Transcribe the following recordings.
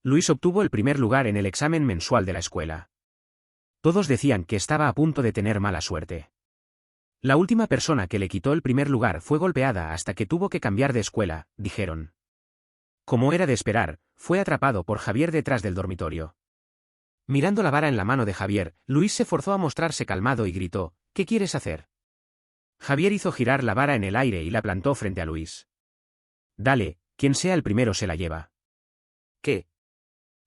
Luis obtuvo el primer lugar en el examen mensual de la escuela. Todos decían que estaba a punto de tener mala suerte. La última persona que le quitó el primer lugar fue golpeada hasta que tuvo que cambiar de escuela, dijeron. Como era de esperar, fue atrapado por Javier detrás del dormitorio. Mirando la vara en la mano de Javier, Luis se forzó a mostrarse calmado y gritó, ¿qué quieres hacer? Javier hizo girar la vara en el aire y la plantó frente a Luis. Dale, quien sea el primero se la lleva. ¿Qué?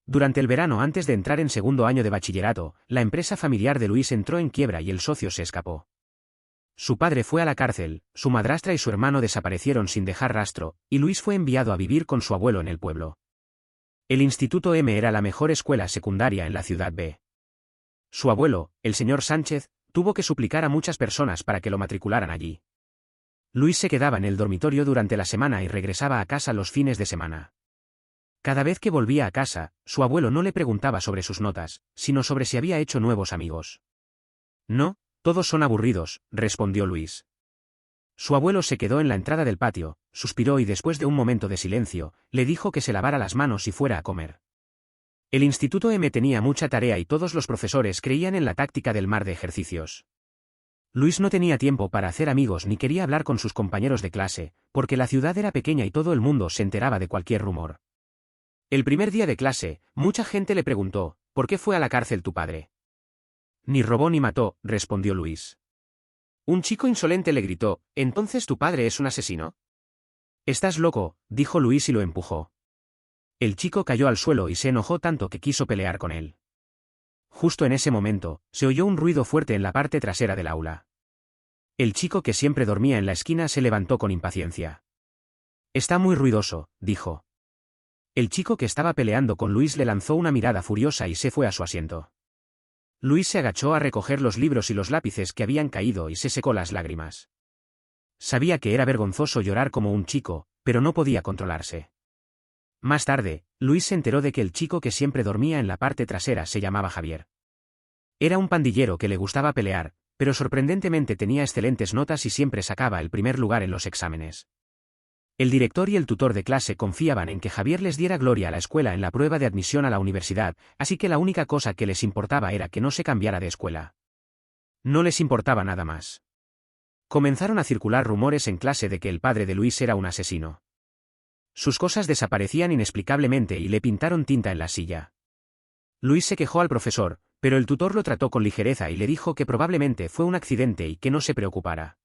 Durante el verano antes de entrar en segundo año de bachillerato, la empresa familiar de Luis entró en quiebra y el socio se escapó. Su padre fue a la cárcel, su madrastra y su hermano desaparecieron sin dejar rastro, y Luis fue enviado a vivir con su abuelo en el pueblo. El Instituto M era la mejor escuela secundaria en la ciudad B. Su abuelo, el señor Sánchez, tuvo que suplicar a muchas personas para que lo matricularan allí. Luis se quedaba en el dormitorio durante la semana y regresaba a casa los fines de semana. Cada vez que volvía a casa, su abuelo no le preguntaba sobre sus notas, sino sobre si había hecho nuevos amigos. No, todos son aburridos, respondió Luis. Su abuelo se quedó en la entrada del patio, suspiró y después de un momento de silencio, le dijo que se lavara las manos y fuera a comer. El Instituto M tenía mucha tarea y todos los profesores creían en la táctica del mar de ejercicios. Luis no tenía tiempo para hacer amigos ni quería hablar con sus compañeros de clase, porque la ciudad era pequeña y todo el mundo se enteraba de cualquier rumor. El primer día de clase, mucha gente le preguntó, ¿por qué fue a la cárcel tu padre? Ni robó ni mató, respondió Luis. Un chico insolente le gritó, ¿entonces tu padre es un asesino? Estás loco, dijo Luis y lo empujó. El chico cayó al suelo y se enojó tanto que quiso pelear con él. Justo en ese momento, se oyó un ruido fuerte en la parte trasera del aula. El chico que siempre dormía en la esquina se levantó con impaciencia. Está muy ruidoso, dijo. El chico que estaba peleando con Luis le lanzó una mirada furiosa y se fue a su asiento. Luis se agachó a recoger los libros y los lápices que habían caído y se secó las lágrimas. Sabía que era vergonzoso llorar como un chico, pero no podía controlarse. Más tarde, Luis se enteró de que el chico que siempre dormía en la parte trasera se llamaba Javier. Era un pandillero que le gustaba pelear, pero sorprendentemente tenía excelentes notas y siempre sacaba el primer lugar en los exámenes. El director y el tutor de clase confiaban en que Javier les diera gloria a la escuela en la prueba de admisión a la universidad, así que la única cosa que les importaba era que no se cambiara de escuela. No les importaba nada más. Comenzaron a circular rumores en clase de que el padre de Luis era un asesino. Sus cosas desaparecían inexplicablemente y le pintaron tinta en la silla. Luis se quejó al profesor, pero el tutor lo trató con ligereza y le dijo que probablemente fue un accidente y que no se preocupara.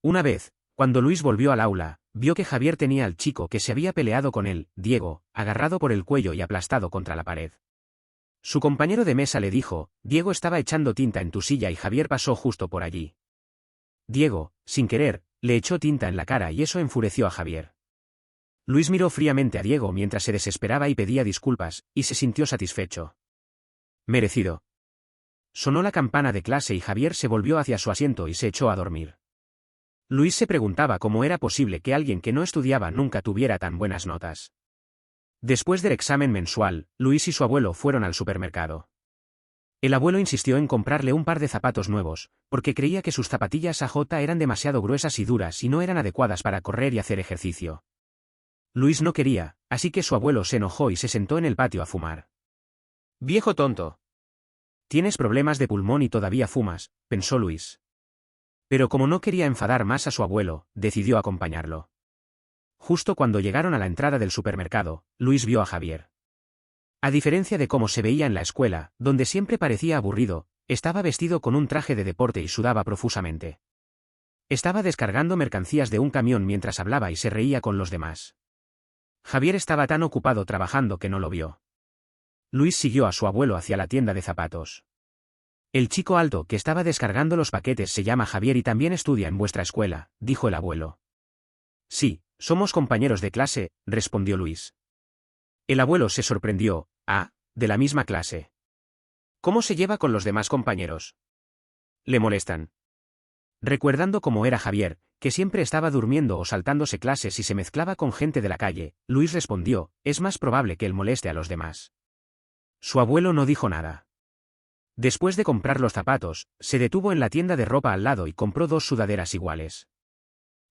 Una vez, cuando Luis volvió al aula, vio que Javier tenía al chico que se había peleado con él, Diego, agarrado por el cuello y aplastado contra la pared. Su compañero de mesa le dijo, Diego estaba echando tinta en tu silla y Javier pasó justo por allí. Diego, sin querer, le echó tinta en la cara y eso enfureció a Javier. Luis miró fríamente a Diego mientras se desesperaba y pedía disculpas, y se sintió satisfecho. Merecido. Sonó la campana de clase y Javier se volvió hacia su asiento y se echó a dormir. Luis se preguntaba cómo era posible que alguien que no estudiaba nunca tuviera tan buenas notas. Después del examen mensual, Luis y su abuelo fueron al supermercado. El abuelo insistió en comprarle un par de zapatos nuevos, porque creía que sus zapatillas AJ eran demasiado gruesas y duras y no eran adecuadas para correr y hacer ejercicio. Luis no quería, así que su abuelo se enojó y se sentó en el patio a fumar. «Viejo tonto. Tienes problemas de pulmón y todavía fumas», pensó Luis. Pero como no quería enfadar más a su abuelo, decidió acompañarlo. Justo cuando llegaron a la entrada del supermercado, Luis vio a Javier. A diferencia de cómo se veía en la escuela, donde siempre parecía aburrido, estaba vestido con un traje de deporte y sudaba profusamente. Estaba descargando mercancías de un camión mientras hablaba y se reía con los demás. Javier estaba tan ocupado trabajando que no lo vio. Luis siguió a su abuelo hacia la tienda de zapatos. El chico alto que estaba descargando los paquetes se llama Javier y también estudia en vuestra escuela, dijo el abuelo. Sí, somos compañeros de clase, respondió Luis. El abuelo se sorprendió. Ah, de la misma clase. ¿Cómo se lleva con los demás compañeros? ¿Le molestan? Recordando cómo era Javier, que siempre estaba durmiendo o saltándose clases y se mezclaba con gente de la calle, Luis respondió, es más probable que él moleste a los demás. Su abuelo no dijo nada. Después de comprar los zapatos, se detuvo en la tienda de ropa al lado y compró 2 sudaderas iguales.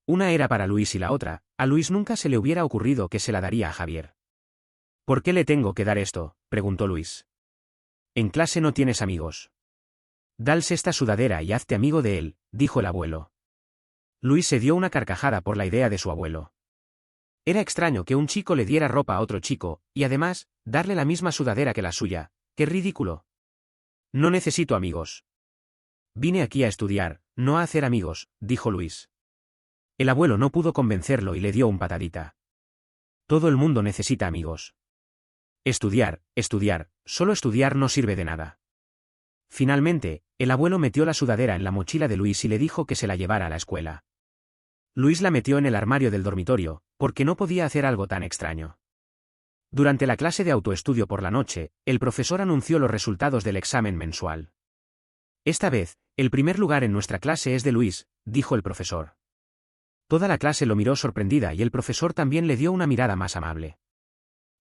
Una era para Luis y la otra, a Luis nunca se le hubiera ocurrido que se la daría a Javier. ¿Por qué le tengo que dar esto?, preguntó Luis. En clase no tienes amigos. Dales esta sudadera y hazte amigo de él, dijo el abuelo. Luis se dio una carcajada por la idea de su abuelo. Era extraño que un chico le diera ropa a otro chico, y además, darle la misma sudadera que la suya. ¡Qué ridículo! No necesito amigos. Vine aquí a estudiar, no a hacer amigos, dijo Luis. El abuelo no pudo convencerlo y le dio un patadita. Todo el mundo necesita amigos. Estudiar, solo estudiar no sirve de nada. Finalmente, el abuelo metió la sudadera en la mochila de Luis y le dijo que se la llevara a la escuela. Luis la metió en el armario del dormitorio, porque no podía hacer algo tan extraño. Durante la clase de autoestudio por la noche, el profesor anunció los resultados del examen mensual. Esta vez, el primer lugar en nuestra clase es de Luis, dijo el profesor. Toda la clase lo miró sorprendida y el profesor también le dio una mirada más amable.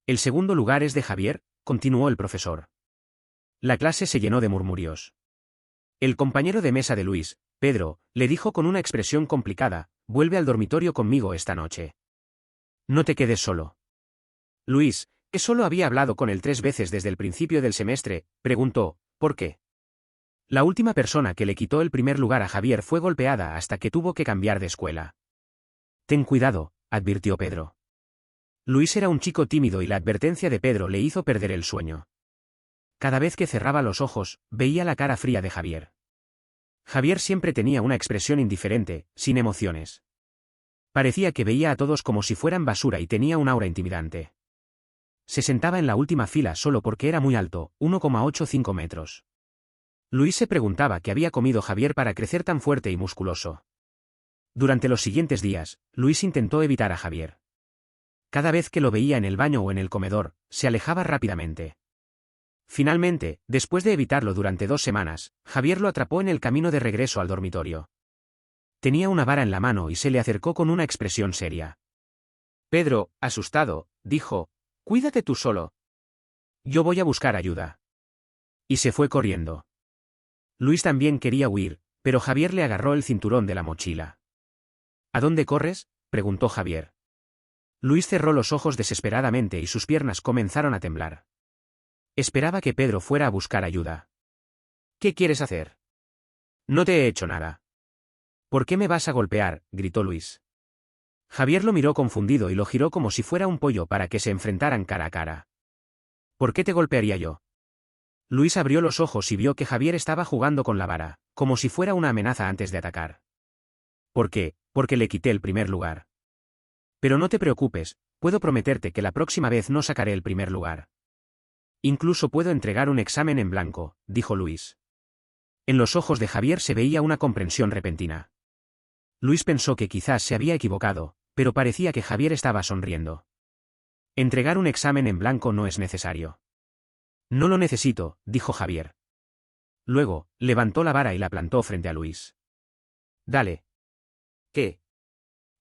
El segundo lugar es de Javier, continuó el profesor. La clase se llenó de murmurios. El compañero de mesa de Luis, Pedro, le dijo con una expresión complicada: vuelve al dormitorio conmigo esta noche. No te quedes solo. Luis, que solo había hablado con él 3 veces desde el principio del semestre, preguntó: ¿por qué? La última persona que le quitó el primer lugar a Javier fue golpeada hasta que tuvo que cambiar de escuela. Ten cuidado, advirtió Pedro. Luis era un chico tímido y la advertencia de Pedro le hizo perder el sueño. Cada vez que cerraba los ojos, veía la cara fría de Javier. Javier siempre tenía una expresión indiferente, sin emociones. Parecía que veía a todos como si fueran basura y tenía un aura intimidante. Se sentaba en la última fila solo porque era muy alto, 1,85 metros. Luis se preguntaba qué había comido Javier para crecer tan fuerte y musculoso. Durante los siguientes días, Luis intentó evitar a Javier. Cada vez que lo veía en el baño o en el comedor, se alejaba rápidamente. Finalmente, después de evitarlo durante 2 semanas, Javier lo atrapó en el camino de regreso al dormitorio. Tenía una vara en la mano y se le acercó con una expresión seria. Pedro, asustado, dijo: «Cuídate tú solo. Yo voy a buscar ayuda». Y se fue corriendo. Luis también quería huir, pero Javier le agarró el cinturón de la mochila. «¿A dónde corres?», preguntó Javier. Luis cerró los ojos desesperadamente y sus piernas comenzaron a temblar. Esperaba que Pedro fuera a buscar ayuda. «¿Qué quieres hacer?». «No te he hecho nada». «¿Por qué me vas a golpear?», gritó Luis. Javier lo miró confundido y lo giró como si fuera un pollo para que se enfrentaran cara a cara. «¿Por qué te golpearía yo?». Luis abrió los ojos y vio que Javier estaba jugando con la vara, como si fuera una amenaza antes de atacar. «¿Por qué?», «porque le quité el primer lugar». «Pero no te preocupes, puedo prometerte que la próxima vez no sacaré el primer lugar. Incluso puedo entregar un examen en blanco», dijo Luis. En los ojos de Javier se veía una comprensión repentina. Luis pensó que quizás se había equivocado, pero parecía que Javier estaba sonriendo. «Entregar un examen en blanco no es necesario». «No lo necesito», dijo Javier. Luego, levantó la vara y la plantó frente a Luis. «Dale». «¿Qué?».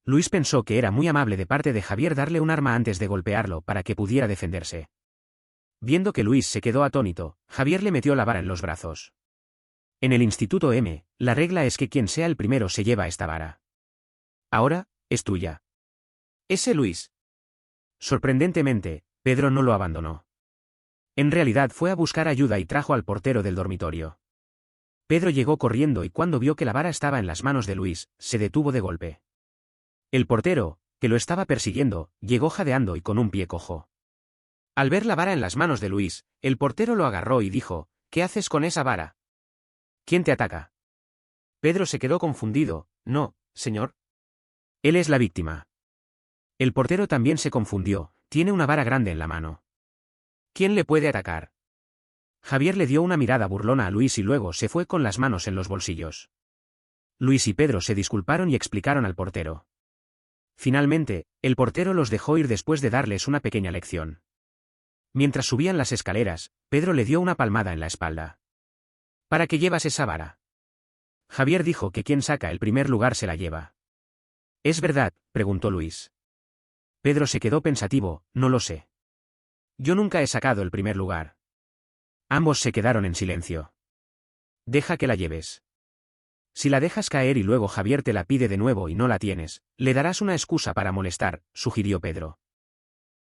Luis pensó que era muy amable de parte de Javier darle un arma antes de golpearlo para que pudiera defenderse. Viendo que Luis se quedó atónito, Javier le metió la vara en los brazos. En el Instituto M, la regla es que quien sea el primero se lleva esta vara. Ahora, es tuya. Ese Luis. Sorprendentemente, Pedro no lo abandonó. En realidad fue a buscar ayuda y trajo al portero del dormitorio. Pedro llegó corriendo y cuando vio que la vara estaba en las manos de Luis, se detuvo de golpe. El portero, que lo estaba persiguiendo, llegó jadeando y con un pie cojo. Al ver la vara en las manos de Luis, el portero lo agarró y dijo: «¿Qué haces con esa vara? ¿Quién te ataca?». Pedro se quedó confundido: «No, señor. Él es la víctima». El portero también se confundió: «Tiene una vara grande en la mano. ¿Quién le puede atacar?». Javier le dio una mirada burlona a Luis y luego se fue con las manos en los bolsillos. Luis y Pedro se disculparon y explicaron al portero. Finalmente, el portero los dejó ir después de darles una pequeña lección. Mientras subían las escaleras, Pedro le dio una palmada en la espalda. «¿Para qué llevas esa vara?». Javier dijo que quien saca el primer lugar se la lleva. «¿Es verdad?», preguntó Luis. Pedro se quedó pensativo: «No lo sé. Yo nunca he sacado el primer lugar». Ambos se quedaron en silencio. «Deja que la lleves. Si la dejas caer y luego Javier te la pide de nuevo y no la tienes, le darás una excusa para molestar», sugirió Pedro.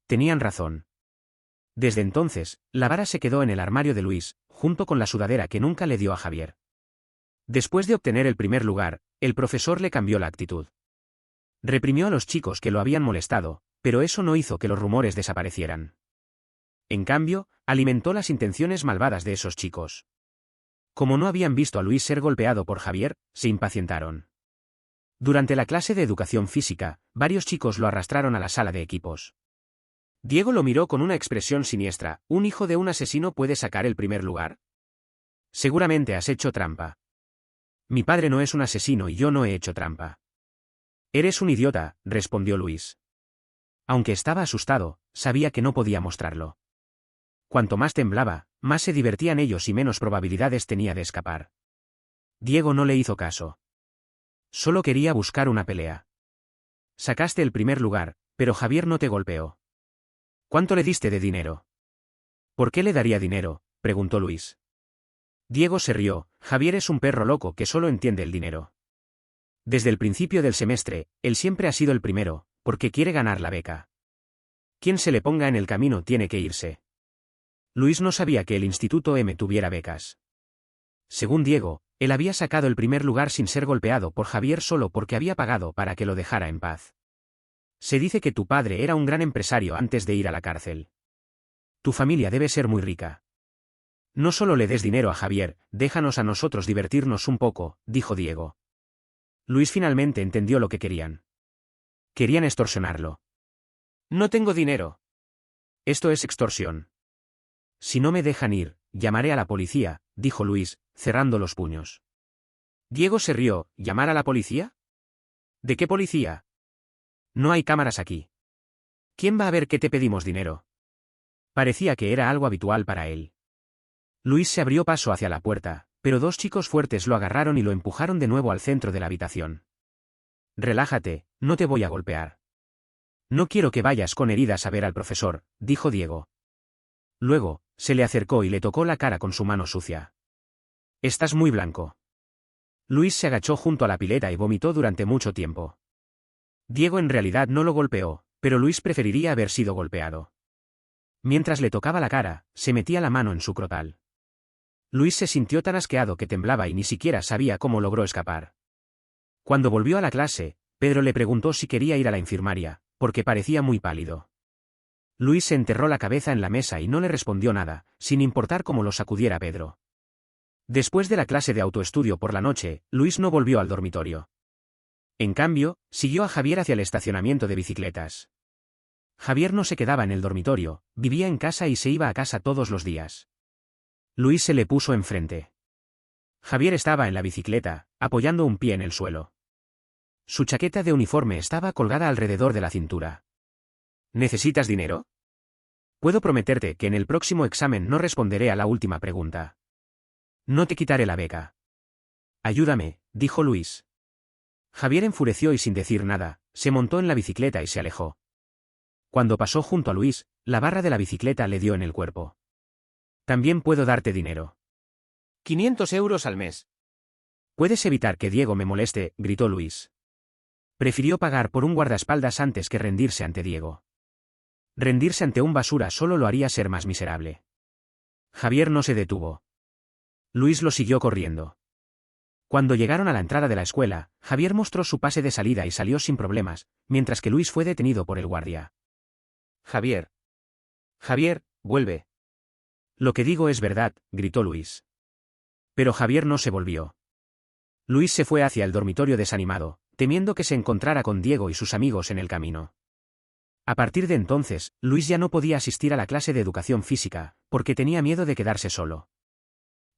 Tenían razón. Desde entonces, la vara se quedó en el armario de Luis, junto con la sudadera que nunca le dio a Javier. Después de obtener el primer lugar, el profesor le cambió la actitud. Reprimió a los chicos que lo habían molestado, pero eso no hizo que los rumores desaparecieran. En cambio, alimentó las intenciones malvadas de esos chicos. Como no habían visto a Luis ser golpeado por Javier, se impacientaron. Durante la clase de educación física, varios chicos lo arrastraron a la sala de equipos. Diego lo miró con una expresión siniestra. ¿Un hijo de un asesino puede sacar el primer lugar? Seguramente has hecho trampa. Mi padre no es un asesino y yo no he hecho trampa. Eres un idiota, respondió Luis. Aunque estaba asustado, sabía que no podía mostrarlo. Cuanto más temblaba, más se divertían ellos y menos probabilidades tenía de escapar. Diego no le hizo caso. Solo quería buscar una pelea. Sacaste el primer lugar, pero Javier no te golpeó. ¿Cuánto le diste de dinero? ¿Por qué le daría dinero?, preguntó Luis. Diego se rió. Javier es un perro loco que solo entiende el dinero. Desde el principio del semestre, él siempre ha sido el primero, porque quiere ganar la beca. Quien se le ponga en el camino tiene que irse. Luis no sabía que el Instituto M tuviera becas. Según Diego, él había sacado el primer lugar sin ser golpeado por Javier solo porque había pagado para que lo dejara en paz. Se dice que tu padre era un gran empresario antes de ir a la cárcel. Tu familia debe ser muy rica. No solo le des dinero a Javier, déjanos a nosotros divertirnos un poco, dijo Diego. Luis finalmente entendió lo que querían. Querían extorsionarlo. No tengo dinero. Esto es extorsión. Si no me dejan ir, llamaré a la policía, dijo Luis, cerrando los puños. Diego se rió. ¿Llamar a la policía? ¿De qué policía? No hay cámaras aquí. ¿Quién va a ver que te pedimos dinero? Parecía que era algo habitual para él. Luis se abrió paso hacia la puerta, pero dos chicos fuertes lo agarraron y lo empujaron de nuevo al centro de la habitación. Relájate, no te voy a golpear. No quiero que vayas con heridas a ver al profesor, dijo Diego. Luego, se le acercó y le tocó la cara con su mano sucia. Estás muy blanco. Luis se agachó junto a la pileta y vomitó durante mucho tiempo. Diego en realidad no lo golpeó, pero Luis preferiría haber sido golpeado. Mientras le tocaba la cara, se metía la mano en su crotal. Luis se sintió tan asqueado que temblaba y ni siquiera sabía cómo logró escapar. Cuando volvió a la clase, Pedro le preguntó si quería ir a la enfermería, porque parecía muy pálido. Luis se enterró la cabeza en la mesa y no le respondió nada, sin importar cómo lo sacudiera Pedro. Después de la clase de autoestudio por la noche, Luis no volvió al dormitorio. En cambio, siguió a Javier hacia el estacionamiento de bicicletas. Javier no se quedaba en el dormitorio, vivía en casa y se iba a casa todos los días. Luis se le puso enfrente. Javier estaba en la bicicleta, apoyando un pie en el suelo. Su chaqueta de uniforme estaba colgada alrededor de la cintura. ¿Necesitas dinero? Puedo prometerte que en el próximo examen no responderé a la última pregunta. No te quitaré la beca. Ayúdame, dijo Luis. Javier enfureció y sin decir nada, se montó en la bicicleta y se alejó. Cuando pasó junto a Luis, la barra de la bicicleta le dio en el cuerpo. También puedo darte dinero. 500 euros al mes. ¿Puedes evitar que Diego me moleste?, gritó Luis. Prefirió pagar por un guardaespaldas antes que rendirse ante Diego. Rendirse ante un basura solo lo haría ser más miserable. Javier no se detuvo. Luis lo siguió corriendo. Cuando llegaron a la entrada de la escuela, Javier mostró su pase de salida y salió sin problemas, mientras que Luis fue detenido por el guardia. Javier. Javier, vuelve. Lo que digo es verdad, gritó Luis. Pero Javier no se volvió. Luis se fue hacia el dormitorio desanimado, temiendo que se encontrara con Diego y sus amigos en el camino. A partir de entonces, Luis ya no podía asistir a la clase de educación física, porque tenía miedo de quedarse solo.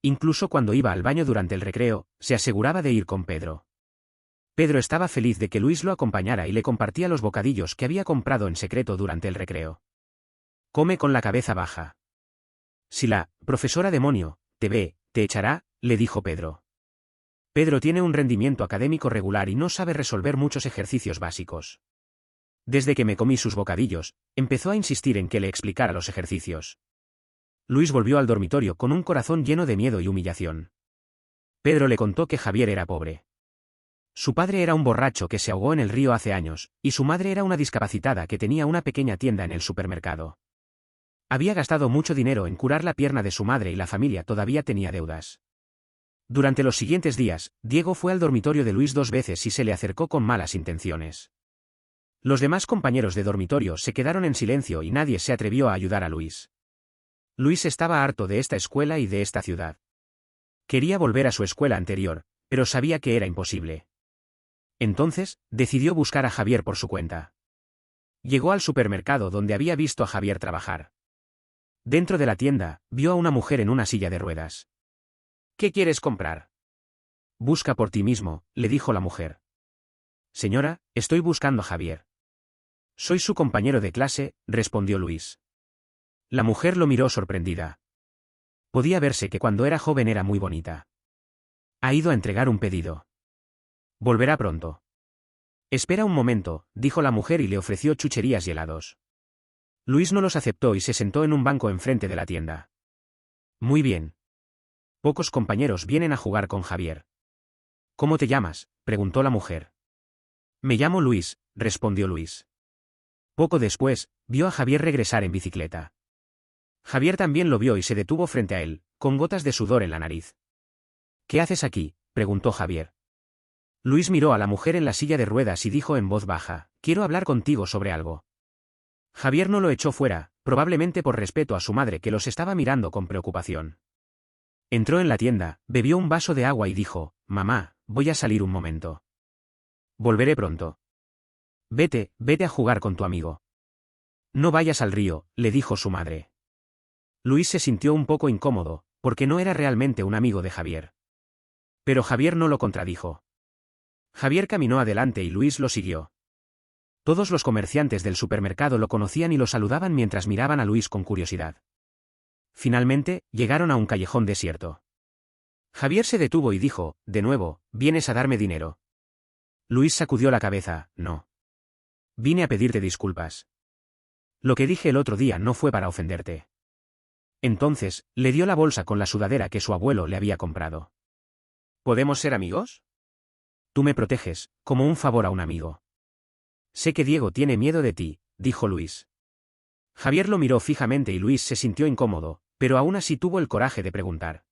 Incluso cuando iba al baño durante el recreo, se aseguraba de ir con Pedro. Pedro estaba feliz de que Luis lo acompañara y le compartía los bocadillos que había comprado en secreto durante el recreo. Come con la cabeza baja. Si la profesora demonio te ve, te echará, le dijo Pedro. Pedro tiene un rendimiento académico regular y no sabe resolver muchos ejercicios básicos. Desde que me comí sus bocadillos, empezó a insistir en que le explicara los ejercicios. Luis volvió al dormitorio con un corazón lleno de miedo y humillación. Pedro le contó que Javier era pobre. Su padre era un borracho que se ahogó en el río hace años, y su madre era una discapacitada que tenía una pequeña tienda en el supermercado. Había gastado mucho dinero en curar la pierna de su madre y la familia todavía tenía deudas. Durante los siguientes días, Diego fue al dormitorio de Luis 2 veces y se le acercó con malas intenciones. Los demás compañeros de dormitorio se quedaron en silencio y nadie se atrevió a ayudar a Luis. Luis estaba harto de esta escuela y de esta ciudad. Quería volver a su escuela anterior, pero sabía que era imposible. Entonces, decidió buscar a Javier por su cuenta. Llegó al supermercado donde había visto a Javier trabajar. Dentro de la tienda, vio a una mujer en una silla de ruedas. ¿Qué quieres comprar? Busca por ti mismo, le dijo la mujer. Señora, estoy buscando a Javier. Soy su compañero de clase, respondió Luis. La mujer lo miró sorprendida. Podía verse que cuando era joven era muy bonita. Ha ido a entregar un pedido. Volverá pronto. Espera un momento, dijo la mujer y le ofreció chucherías y helados. Luis no los aceptó y se sentó en un banco enfrente de la tienda. Muy bien. Pocos compañeros vienen a jugar con Javier. ¿Cómo te llamas?, preguntó la mujer. Me llamo Luis, respondió Luis. Poco después, vio a Javier regresar en bicicleta. Javier también lo vio y se detuvo frente a él, con gotas de sudor en la nariz. ¿Qué haces aquí?, preguntó Javier. Luis miró a la mujer en la silla de ruedas y dijo en voz baja, quiero hablar contigo sobre algo. Javier no lo echó fuera, probablemente por respeto a su madre que los estaba mirando con preocupación. Entró en la tienda, bebió un vaso de agua y dijo, mamá, voy a salir un momento. Volveré pronto. Vete a jugar con tu amigo. No vayas al río, le dijo su madre. Luis se sintió un poco incómodo, porque no era realmente un amigo de Javier. Pero Javier no lo contradijo. Javier caminó adelante y Luis lo siguió. Todos los comerciantes del supermercado lo conocían y lo saludaban mientras miraban a Luis con curiosidad. Finalmente, llegaron a un callejón desierto. Javier se detuvo y dijo, de nuevo, ¿vienes a darme dinero? Luis sacudió la cabeza, no. Vine a pedirte disculpas. Lo que dije el otro día no fue para ofenderte. Entonces, le dio la bolsa con la sudadera que su abuelo le había comprado. ¿Podemos ser amigos? Tú me proteges, como un favor a un amigo. Sé que Diego tiene miedo de ti, dijo Luis. Javier lo miró fijamente y Luis se sintió incómodo, pero aún así tuvo el coraje de preguntar.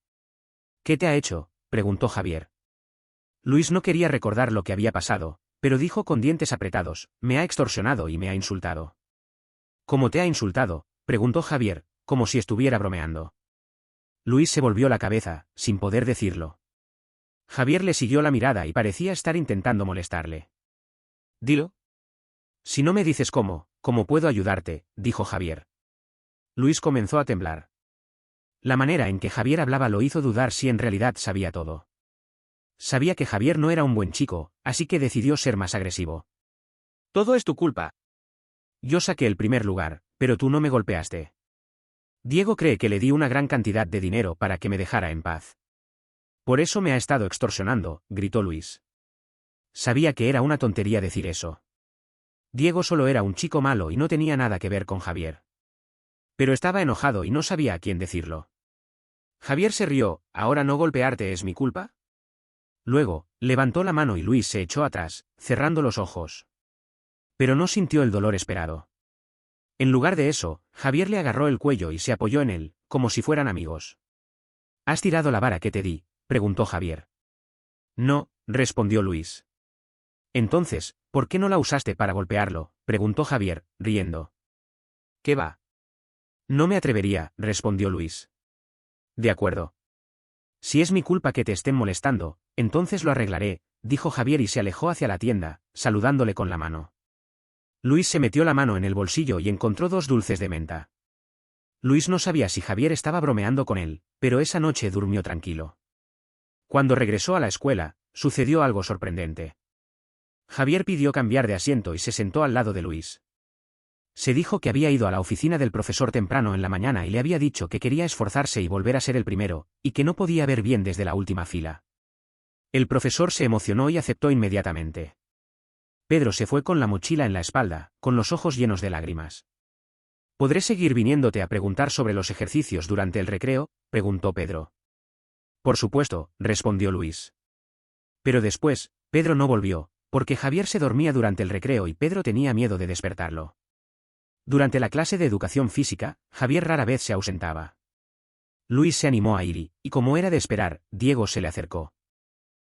¿Qué te ha hecho?, preguntó Javier. Luis no quería recordar lo que había pasado, pero dijo con dientes apretados, me ha extorsionado y me ha insultado. ¿Cómo te ha insultado?, preguntó Javier, como si estuviera bromeando. Luis se volvió la cabeza, sin poder decirlo. Javier le siguió la mirada y parecía estar intentando molestarle. Dilo. Si no me dices cómo puedo ayudarte, dijo Javier. Luis comenzó a temblar. La manera en que Javier hablaba lo hizo dudar si en realidad sabía todo. Sabía que Javier no era un buen chico, así que decidió ser más agresivo. Todo es tu culpa. Yo saqué el primer lugar, pero tú no me golpeaste. Diego cree que le di una gran cantidad de dinero para que me dejara en paz. Por eso me ha estado extorsionando, gritó Luis. Sabía que era una tontería decir eso. Diego solo era un chico malo y no tenía nada que ver con Javier. Pero estaba enojado y no sabía a quién decirlo. Javier se rió, ¿ahora no golpearte es mi culpa? Luego, levantó la mano y Luis se echó atrás, cerrando los ojos. Pero no sintió el dolor esperado. En lugar de eso, Javier le agarró el cuello y se apoyó en él, como si fueran amigos. ¿Has tirado la vara que te di?, preguntó Javier. No, respondió Luis. Entonces, ¿por qué no la usaste para golpearlo?, preguntó Javier, riendo. ¿Qué va? No me atrevería, respondió Luis. De acuerdo. Si es mi culpa que te estén molestando, entonces lo arreglaré, dijo Javier y se alejó hacia la tienda, saludándole con la mano. Luis se metió la mano en el bolsillo y encontró 2 dulces de menta. Luis no sabía si Javier estaba bromeando con él, pero esa noche durmió tranquilo. Cuando regresó a la escuela, sucedió algo sorprendente. Javier pidió cambiar de asiento y se sentó al lado de Luis. Se dijo que había ido a la oficina del profesor temprano en la mañana y le había dicho que quería esforzarse y volver a ser el primero, y que no podía ver bien desde la última fila. El profesor se emocionó y aceptó inmediatamente. Pedro se fue con la mochila en la espalda, con los ojos llenos de lágrimas. ¿Podré seguir viniéndote a preguntar sobre los ejercicios durante el recreo?, preguntó Pedro. Por supuesto, respondió Luis. Pero después, Pedro no volvió, porque Javier se dormía durante el recreo y Pedro tenía miedo de despertarlo. Durante la clase de educación física, Javier rara vez se ausentaba. Luis se animó a ir y como era de esperar, Diego se le acercó.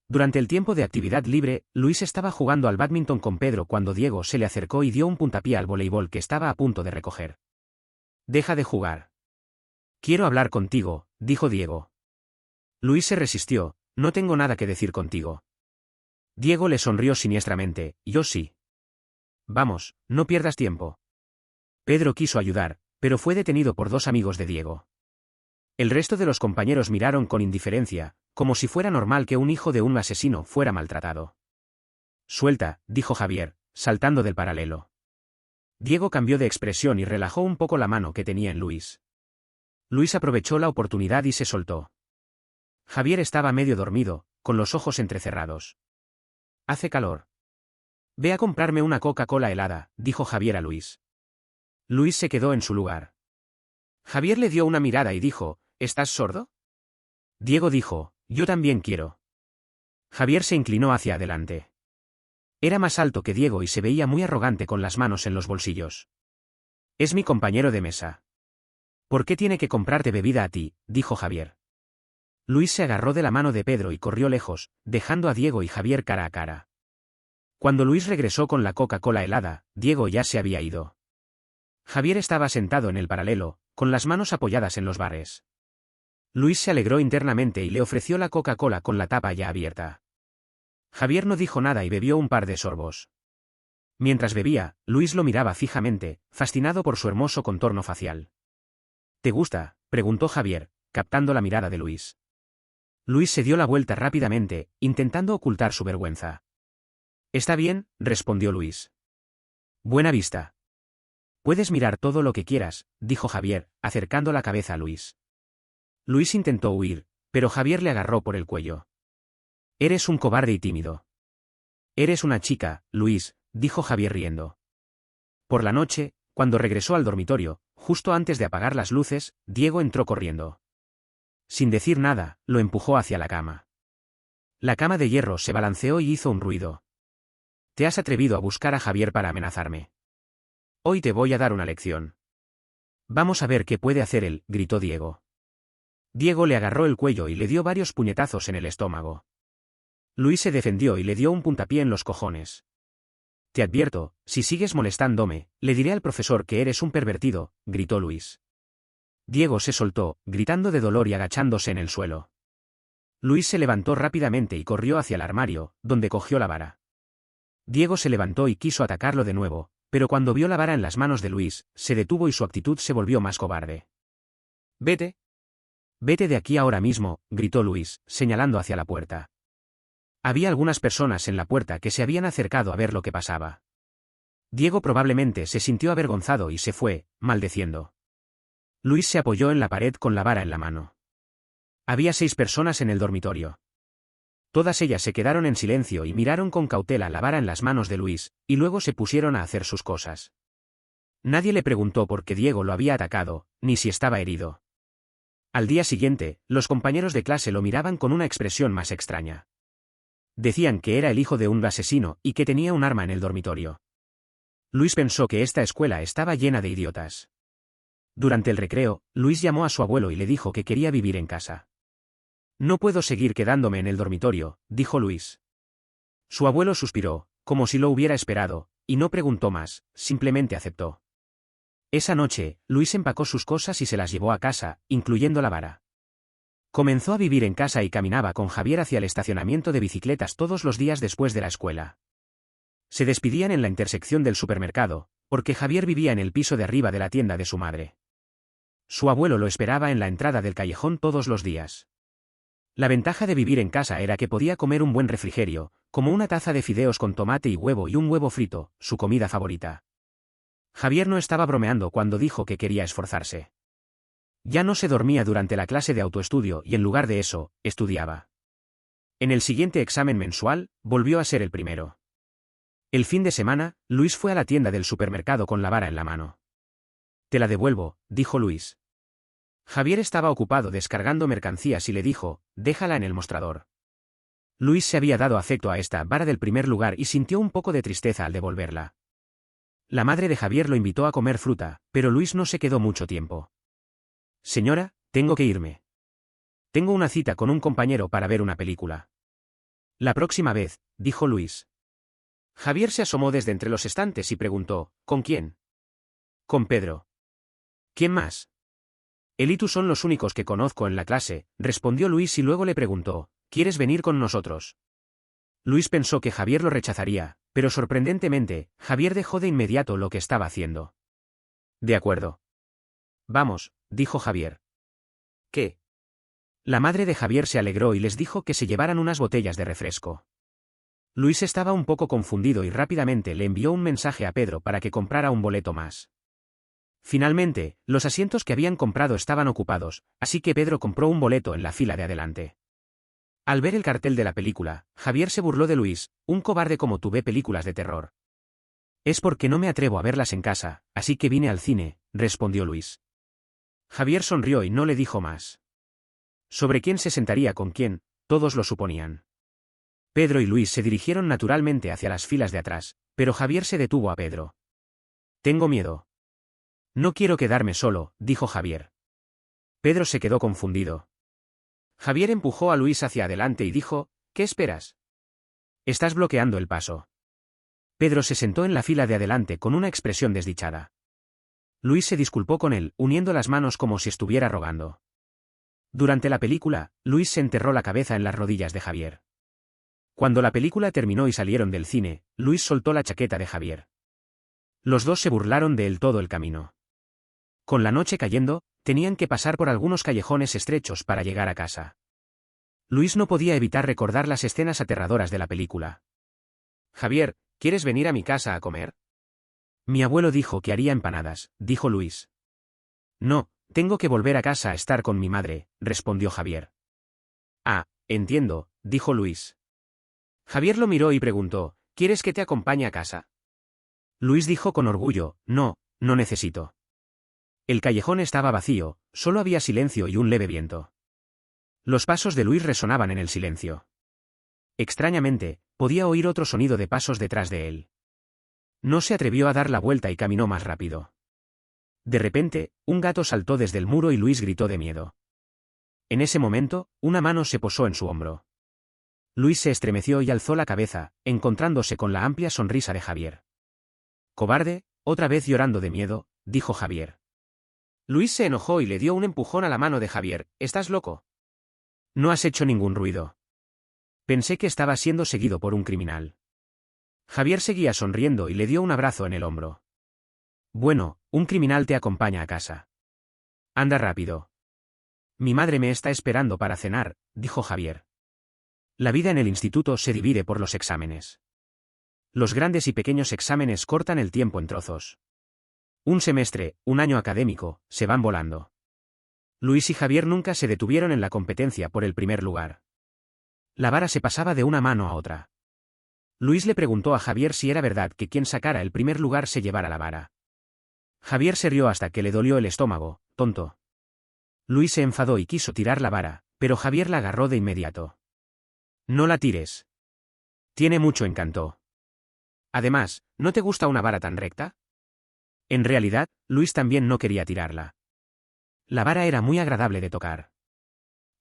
Durante el tiempo de actividad libre, Luis estaba jugando al bádminton con Pedro cuando Diego se le acercó y dio un puntapié al voleibol que estaba a punto de recoger. «Deja de jugar. Quiero hablar contigo», dijo Diego. Luis se resistió. «No tengo nada que decir contigo». Diego le sonrió siniestramente. «Yo sí». «Vamos, no pierdas tiempo». Pedro quiso ayudar, pero fue detenido por dos amigos de Diego. El resto de los compañeros miraron con indiferencia, como si fuera normal que un hijo de un asesino fuera maltratado. «Suelta», dijo Javier, saltando del paralelo. Diego cambió de expresión y relajó un poco la mano que tenía en Luis. Luis aprovechó la oportunidad y se soltó. Javier estaba medio dormido, con los ojos entrecerrados. «Hace calor. Ve a comprarme una Coca-Cola helada», dijo Javier a Luis. Luis se quedó en su lugar. Javier le dio una mirada y dijo, «¿Estás sordo?». Diego dijo, «Yo también quiero». Javier se inclinó hacia adelante. Era más alto que Diego y se veía muy arrogante con las manos en los bolsillos. «Es mi compañero de mesa». «¿Por qué tiene que comprarte bebida a ti?», dijo Javier. Luis se agarró de la mano de Pedro y corrió lejos, dejando a Diego y Javier cara a cara. Cuando Luis regresó con la Coca-Cola helada, Diego ya se había ido. Javier estaba sentado en el paralelo, con las manos apoyadas en los bares. Luis se alegró internamente y le ofreció la Coca-Cola con la tapa ya abierta. Javier no dijo nada y bebió un par de sorbos. Mientras bebía, Luis lo miraba fijamente, fascinado por su hermoso contorno facial. «¿Te gusta?», preguntó Javier, captando la mirada de Luis. Luis se dio la vuelta rápidamente, intentando ocultar su vergüenza. «Está bien», respondió Luis. «Buena vista». «Puedes mirar todo lo que quieras», dijo Javier, acercando la cabeza a Luis. Luis intentó huir, pero Javier le agarró por el cuello. «Eres un cobarde y tímido». «Eres una chica, Luis», dijo Javier riendo. Por la noche, cuando regresó al dormitorio, justo antes de apagar las luces, Diego entró corriendo. Sin decir nada, lo empujó hacia la cama. La cama de hierro se balanceó y hizo un ruido. «Te has atrevido a buscar a Javier para amenazarme. Hoy te voy a dar una lección». «Vamos a ver qué puede hacer él», gritó Diego. Diego le agarró el cuello y le dio varios puñetazos en el estómago. Luis se defendió y le dio un puntapié en los cojones. «Te advierto, si sigues molestándome, le diré al profesor que eres un pervertido», gritó Luis. Diego se soltó, gritando de dolor y agachándose en el suelo. Luis se levantó rápidamente y corrió hacia el armario, donde cogió la vara. Diego se levantó y quiso atacarlo de nuevo, pero cuando vio la vara en las manos de Luis, se detuvo y su actitud se volvió más cobarde. «Vete. Vete de aquí ahora mismo», gritó Luis, señalando hacia la puerta. Había algunas personas en la puerta que se habían acercado a ver lo que pasaba. Diego probablemente se sintió avergonzado y se fue, maldeciendo. Luis se apoyó en la pared con la vara en la mano. Había 6 personas en el dormitorio. Todas ellas se quedaron en silencio y miraron con cautela la vara en las manos de Luis, y luego se pusieron a hacer sus cosas. Nadie le preguntó por qué Diego lo había atacado, ni si estaba herido. Al día siguiente, los compañeros de clase lo miraban con una expresión más extraña. Decían que era el hijo de un asesino y que tenía un arma en el dormitorio. Luis pensó que esta escuela estaba llena de idiotas. Durante el recreo, Luis llamó a su abuelo y le dijo que quería vivir en casa. «No puedo seguir quedándome en el dormitorio», dijo Luis. Su abuelo suspiró, como si lo hubiera esperado, y no preguntó más, simplemente aceptó. Esa noche, Luis empacó sus cosas y se las llevó a casa, incluyendo la vara. Comenzó a vivir en casa y caminaba con Javier hacia el estacionamiento de bicicletas todos los días después de la escuela. Se despidían en la intersección del supermercado, porque Javier vivía en el piso de arriba de la tienda de su madre. Su abuelo lo esperaba en la entrada del callejón todos los días. La ventaja de vivir en casa era que podía comer un buen refrigerio, como una taza de fideos con tomate y un huevo frito, su comida favorita. Javier no estaba bromeando cuando dijo que quería esforzarse. Ya no se dormía durante la clase de autoestudio y en lugar de eso, estudiaba. En el siguiente examen mensual, volvió a ser el primero. El fin de semana, Luis fue a la tienda del supermercado con la vara en la mano. «Te la devuelvo», dijo Luis. Javier estaba ocupado descargando mercancías y le dijo, «Déjala en el mostrador». Luis se había dado afecto a esta vara del primer lugar y sintió un poco de tristeza al devolverla. La madre de Javier lo invitó a comer fruta, pero Luis no se quedó mucho tiempo. Señora, tengo que irme. Tengo una cita con un compañero para ver una película. La próxima vez, dijo Luis. Javier se asomó desde entre los estantes y preguntó, ¿con quién? Con Pedro. ¿Quién más? Él y tú son los únicos que conozco en la clase, respondió Luis y luego le preguntó, ¿quieres venir con nosotros? Luis pensó que Javier lo rechazaría, pero sorprendentemente, Javier dejó de inmediato lo que estaba haciendo. De acuerdo. Vamos, dijo Javier. ¿Qué? La madre de Javier se alegró y les dijo que se llevaran unas botellas de refresco. Luis estaba un poco confundido y rápidamente le envió un mensaje a Pedro para que comprara un boleto más. Finalmente, los asientos que habían comprado estaban ocupados, así que Pedro compró un boleto en la fila de adelante. Al ver el cartel de la película, Javier se burló de Luis, un cobarde como tú ve películas de terror. Es porque no me atrevo a verlas en casa, así que vine al cine, respondió Luis. Javier sonrió y no le dijo más. Sobre quién se sentaría con quién, todos lo suponían. Pedro y Luis se dirigieron naturalmente hacia las filas de atrás, pero Javier se detuvo a Pedro. Tengo miedo. No quiero quedarme solo, dijo Javier. Pedro se quedó confundido. Javier empujó a Luis hacia adelante y dijo, ¿qué esperas? Estás bloqueando el paso. Pedro se sentó en la fila de adelante con una expresión desdichada. Luis se disculpó con él, uniendo las manos como si estuviera rogando. Durante la película, Luis se enterró la cabeza en las rodillas de Javier. Cuando la película terminó y salieron del cine, Luis soltó la chaqueta de Javier. Los dos se burlaron de él todo el camino. Con la noche cayendo, tenían que pasar por algunos callejones estrechos para llegar a casa. Luis no podía evitar recordar las escenas aterradoras de la película. Javier, ¿quieres venir a mi casa a comer? Mi abuelo dijo que haría empanadas, dijo Luis. No, tengo que volver a casa a estar con mi madre, respondió Javier. Ah, entiendo, dijo Luis. Javier lo miró y preguntó, ¿quieres que te acompañe a casa? Luis dijo con orgullo, no, no necesito. El callejón estaba vacío, solo había silencio y un leve viento. Los pasos de Luis resonaban en el silencio. Extrañamente, podía oír otro sonido de pasos detrás de él. No se atrevió a dar la vuelta y caminó más rápido. De repente, un gato saltó desde el muro y Luis gritó de miedo. En ese momento, una mano se posó en su hombro. Luis se estremeció y alzó la cabeza, encontrándose con la amplia sonrisa de Javier. Cobarde, otra vez llorando de miedo, dijo Javier. Luis se enojó y le dio un empujón a la mano de Javier. ¿Estás loco? No has hecho ningún ruido. Pensé que estaba siendo seguido por un criminal. Javier seguía sonriendo y le dio un abrazo en el hombro. Bueno, un criminal te acompaña a casa. Anda rápido. Mi madre me está esperando para cenar, dijo Javier. La vida en el instituto se divide por los exámenes. Los grandes y pequeños exámenes cortan el tiempo en trozos. Un semestre, un año académico, se van volando. Luis y Javier nunca se detuvieron en la competencia por el primer lugar. La vara se pasaba de una mano a otra. Luis le preguntó a Javier si era verdad que quien sacara el primer lugar se llevara la vara. Javier se rió hasta que le dolió el estómago, tonto. Luis se enfadó y quiso tirar la vara, pero Javier la agarró de inmediato. No la tires. Tiene mucho encanto. Además, ¿no te gusta una vara tan recta? En realidad, Luis también no quería tirarla. La vara era muy agradable de tocar.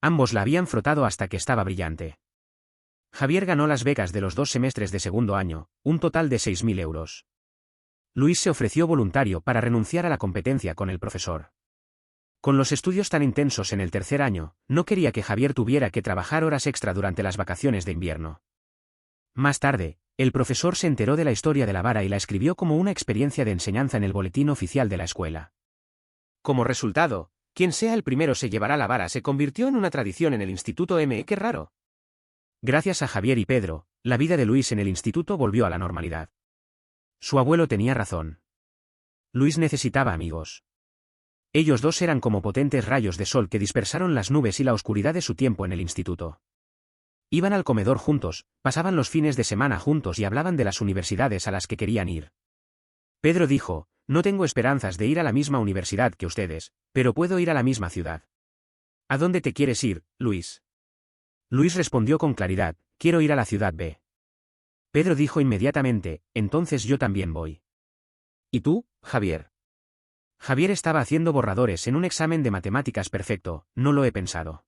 Ambos la habían frotado hasta que estaba brillante. Javier ganó las becas de los 2 semestres de segundo año, un total de 6.000 euros. Luis se ofreció voluntario para renunciar a la competencia con el profesor. Con los estudios tan intensos en el tercer año, no quería que Javier tuviera que trabajar horas extra durante las vacaciones de invierno. Más tarde, el profesor se enteró de la historia de la vara y la escribió como una experiencia de enseñanza en el boletín oficial de la escuela. Como resultado, quien sea el primero se llevará la vara se convirtió en una tradición en el Instituto M. ¡Qué raro! Gracias a Javier y Pedro, la vida de Luis en el instituto volvió a la normalidad. Su abuelo tenía razón. Luis necesitaba amigos. Ellos dos eran como potentes rayos de sol que dispersaron las nubes y la oscuridad de su tiempo en el instituto. Iban al comedor juntos, pasaban los fines de semana juntos y hablaban de las universidades a las que querían ir. Pedro dijo, no tengo esperanzas de ir a la misma universidad que ustedes, pero puedo ir a la misma ciudad. ¿A dónde te quieres ir, Luis? Luis respondió con claridad, quiero ir a la ciudad B. Pedro dijo inmediatamente, entonces yo también voy. ¿Y tú, Javier? Javier estaba haciendo borradores en un examen de matemáticas perfecto, no lo he pensado.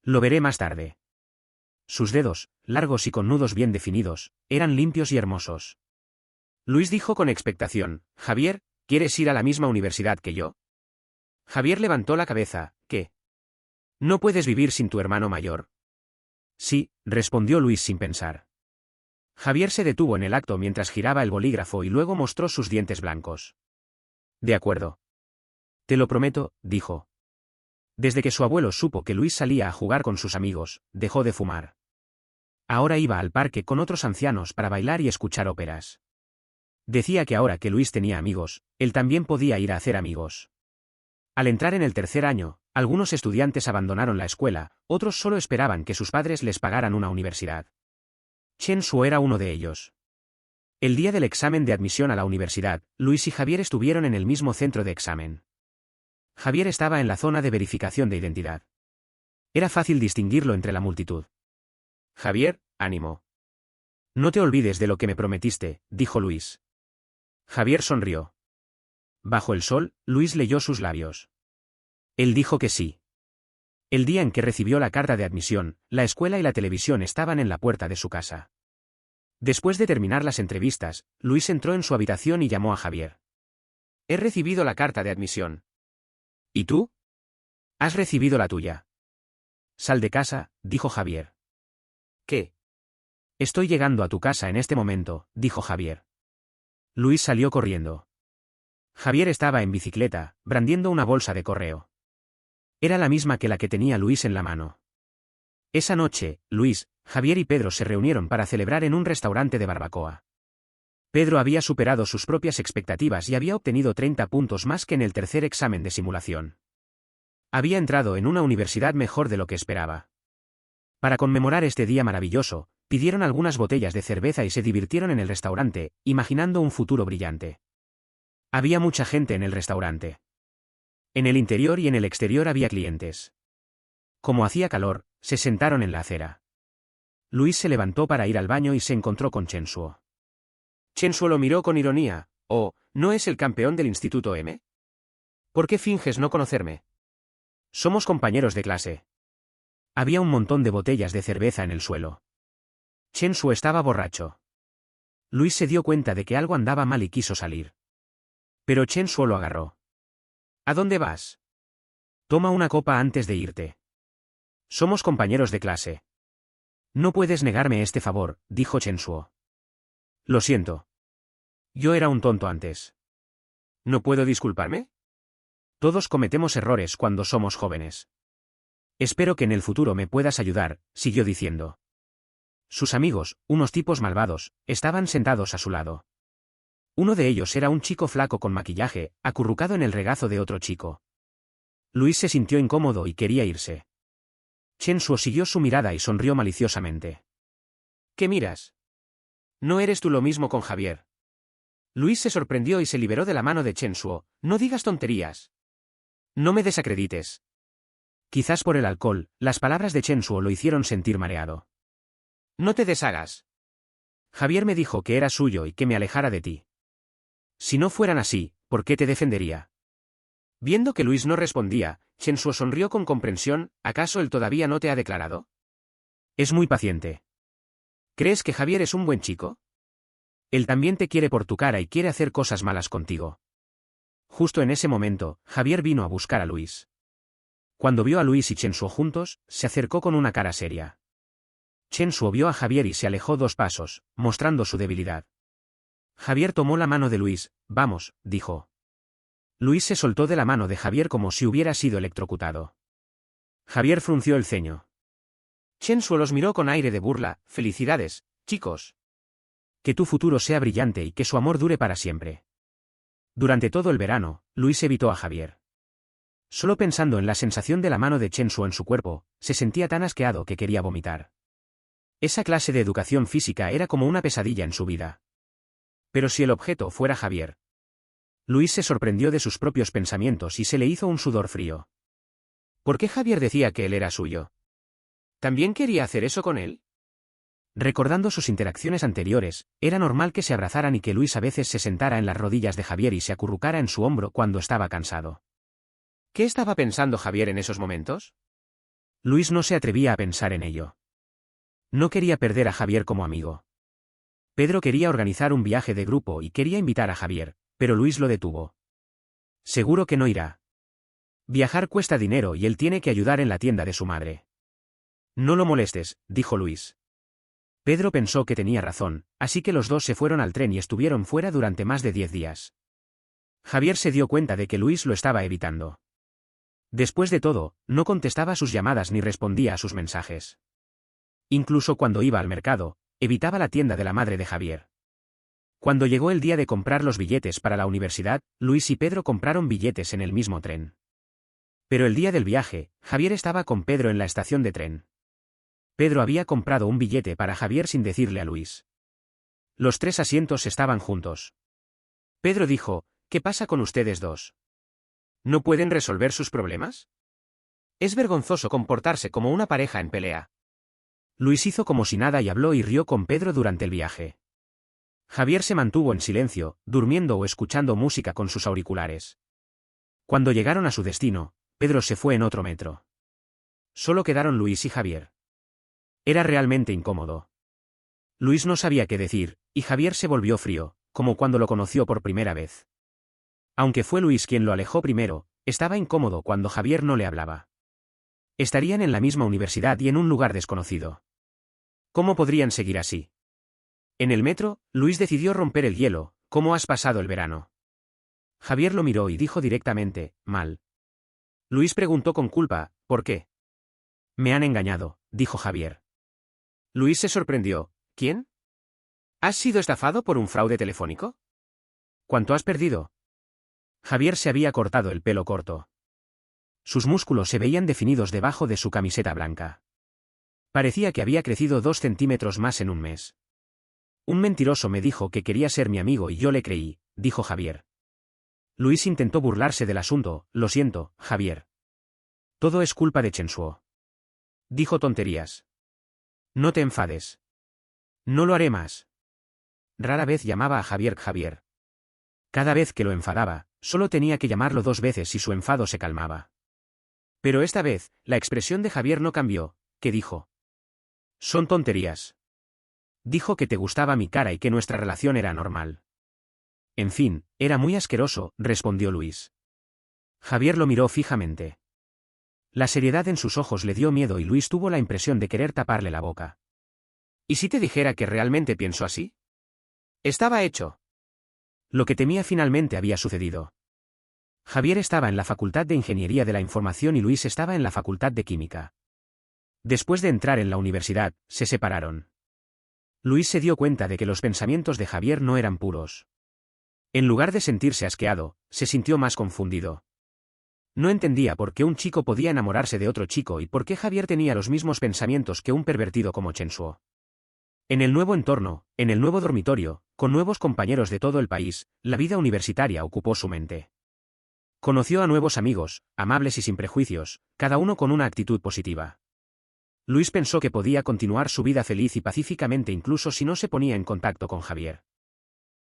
Lo veré más tarde. Sus dedos, largos y con nudos bien definidos, eran limpios y hermosos. Luis dijo con expectación, Javier, ¿quieres ir a la misma universidad que yo? Javier levantó la cabeza, ¿qué? ¿No puedes vivir sin tu hermano mayor? Sí, respondió Luis sin pensar. Javier se detuvo en el acto mientras giraba el bolígrafo y luego mostró sus dientes blancos. De acuerdo. Te lo prometo, dijo. Desde que su abuelo supo que Luis salía a jugar con sus amigos, dejó de fumar. Ahora iba al parque con otros ancianos para bailar y escuchar óperas. Decía que ahora que Luis tenía amigos, él también podía ir a hacer amigos. Al entrar en el tercer año, algunos estudiantes abandonaron la escuela, otros solo esperaban que sus padres les pagaran una universidad. Chen Shuo era uno de ellos. El día del examen de admisión a la universidad, Luis y Javier estuvieron en el mismo centro de examen. Javier estaba en la zona de verificación de identidad. Era fácil distinguirlo entre la multitud. Javier, ánimo. No te olvides de lo que me prometiste, dijo Luis. Javier sonrió. Bajo el sol, Luis leyó sus labios. Él dijo que sí. El día en que recibió la carta de admisión, la escuela y la televisión estaban en la puerta de su casa. Después de terminar las entrevistas, Luis entró en su habitación y llamó a Javier. He recibido la carta de admisión. ¿Y tú? Has recibido la tuya. Sal de casa, dijo Javier. ¿Qué? Estoy llegando a tu casa en este momento, dijo Javier. Luis salió corriendo. Javier estaba en bicicleta, brandiendo una bolsa de correo. Era la misma que la que tenía Luis en la mano. Esa noche, Luis, Javier y Pedro se reunieron para celebrar en un restaurante de barbacoa. Pedro había superado sus propias expectativas y había obtenido 30 puntos más que en el tercer examen de simulación. Había entrado en una universidad mejor de lo que esperaba. Para conmemorar este día maravilloso, pidieron algunas botellas de cerveza y se divirtieron en el restaurante, imaginando un futuro brillante. Había mucha gente en el restaurante. En el interior y en el exterior había clientes. Como hacía calor, se sentaron en la acera. Luis se levantó para ir al baño y se encontró con Chen Shuo. Chen Shuo lo miró con ironía. «Oh, ¿no es el campeón del Instituto M? ¿Por qué finges no conocerme? Somos compañeros de clase». Había un montón de botellas de cerveza en el suelo. Chen Shuo estaba borracho. Luis se dio cuenta de que algo andaba mal y quiso salir. Pero Chen Shuo lo agarró. ¿A dónde vas? Toma una copa antes de irte. Somos compañeros de clase. No puedes negarme este favor, dijo Chen Shuo. Lo siento. Yo era un tonto antes. ¿No puedo disculparme? Todos cometemos errores cuando somos jóvenes. Espero que en el futuro me puedas ayudar, siguió diciendo. Sus amigos, unos tipos malvados, estaban sentados a su lado. Uno de ellos era un chico flaco con maquillaje, acurrucado en el regazo de otro chico. Luis se sintió incómodo y quería irse. Chen Shuo siguió su mirada y sonrió maliciosamente. ¿Qué miras? ¿No eres tú lo mismo con Javier? Luis se sorprendió y se liberó de la mano de Chen Shuo. No digas tonterías. No me desacredites. Quizás por el alcohol, las palabras de Chen Shuo lo hicieron sentir mareado. No te deshagas. Javier me dijo que era suyo y que me alejara de ti. Si no fueran así, ¿por qué te defendería? Viendo que Luis no respondía, Chen Shuo sonrió con comprensión. ¿Acaso él todavía no te ha declarado? Es muy paciente. ¿Crees que Javier es un buen chico? Él también te quiere por tu cara y quiere hacer cosas malas contigo. Justo en ese momento, Javier vino a buscar a Luis. Cuando vio a Luis y Chen Shuo juntos, se acercó con una cara seria. Chen Shuo vio a Javier y se alejó 2 pasos, mostrando su debilidad. Javier tomó la mano de Luis. Vamos, dijo. Luis se soltó de la mano de Javier como si hubiera sido electrocutado. Javier frunció el ceño. Chen Shuo los miró con aire de burla. Felicidades, chicos. Que tu futuro sea brillante y que su amor dure para siempre. Durante todo el verano, Luis evitó a Javier. Solo pensando en la sensación de la mano de Chen Shuo en su cuerpo, se sentía tan asqueado que quería vomitar. Esa clase de educación física era como una pesadilla en su vida. Pero si el objeto fuera Javier. Luis se sorprendió de sus propios pensamientos y se le hizo un sudor frío. ¿Por qué Javier decía que él era suyo? ¿También quería hacer eso con él? Recordando sus interacciones anteriores, era normal que se abrazaran y que Luis a veces se sentara en las rodillas de Javier y se acurrucara en su hombro cuando estaba cansado. ¿Qué estaba pensando Javier en esos momentos? Luis no se atrevía a pensar en ello. No quería perder a Javier como amigo. Pedro quería organizar un viaje de grupo y quería invitar a Javier, pero Luis lo detuvo. Seguro que no irá. Viajar cuesta dinero y él tiene que ayudar en la tienda de su madre. No lo molestes, dijo Luis. Pedro pensó que tenía razón, así que los dos se fueron al tren y estuvieron fuera durante más de 10 días. Javier se dio cuenta de que Luis lo estaba evitando. Después de todo, no contestaba sus llamadas ni respondía a sus mensajes. Incluso cuando iba al mercado, evitaba la tienda de la madre de Javier. Cuando llegó el día de comprar los billetes para la universidad, Luis y Pedro compraron billetes en el mismo tren. Pero el día del viaje, Javier estaba con Pedro en la estación de tren. Pedro había comprado un billete para Javier sin decirle a Luis. Los 3 asientos estaban juntos. Pedro dijo, ¿qué pasa con ustedes dos? ¿No pueden resolver sus problemas? Es vergonzoso comportarse como una pareja en pelea. Luis hizo como si nada y habló y rió con Pedro durante el viaje. Javier se mantuvo en silencio, durmiendo o escuchando música con sus auriculares. Cuando llegaron a su destino, Pedro se fue en otro metro. Solo quedaron Luis y Javier. Era realmente incómodo. Luis no sabía qué decir, y Javier se volvió frío, como cuando lo conoció por primera vez. Aunque fue Luis quien lo alejó primero, estaba incómodo cuando Javier no le hablaba. Estarían en la misma universidad y en un lugar desconocido. ¿Cómo podrían seguir así? En el metro, Luis decidió romper el hielo. ¿Cómo has pasado el verano? Javier lo miró y dijo directamente, mal. Luis preguntó con culpa, ¿por qué? Me han engañado, dijo Javier. Luis se sorprendió. ¿Quién? ¿Has sido estafado por un fraude telefónico? ¿Cuánto has perdido? Javier se había cortado el pelo corto. Sus músculos se veían definidos debajo de su camiseta blanca. Parecía que había crecido 2 centímetros más en un mes. Un mentiroso me dijo que quería ser mi amigo y yo le creí, dijo Javier. Luis intentó burlarse del asunto. Lo siento, Javier. Todo es culpa de Chensuo. Dijo tonterías. No te enfades. No lo haré más. Rara vez llamaba a Javier Javier. Cada vez que lo enfadaba, solo tenía que llamarlo 2 veces y su enfado se calmaba. Pero esta vez, la expresión de Javier no cambió. ¿Qué dijo? Son tonterías. Dijo que te gustaba mi cara y que nuestra relación era normal. En fin, era muy asqueroso, respondió Luis. Javier lo miró fijamente. La seriedad en sus ojos le dio miedo y Luis tuvo la impresión de querer taparle la boca. ¿Y si te dijera que realmente pienso así? Estaba hecho. Lo que temía finalmente había sucedido. Javier estaba en la Facultad de Ingeniería de la Información y Luis estaba en la Facultad de Química. Después de entrar en la universidad, se separaron. Luis se dio cuenta de que los pensamientos de Javier no eran puros. En lugar de sentirse asqueado, se sintió más confundido. No entendía por qué un chico podía enamorarse de otro chico y por qué Javier tenía los mismos pensamientos que un pervertido como Chensuo. En el nuevo entorno, en el nuevo dormitorio, con nuevos compañeros de todo el país, la vida universitaria ocupó su mente. Conoció a nuevos amigos, amables y sin prejuicios, cada uno con una actitud positiva. Luis pensó que podía continuar su vida feliz y pacíficamente incluso si no se ponía en contacto con Javier.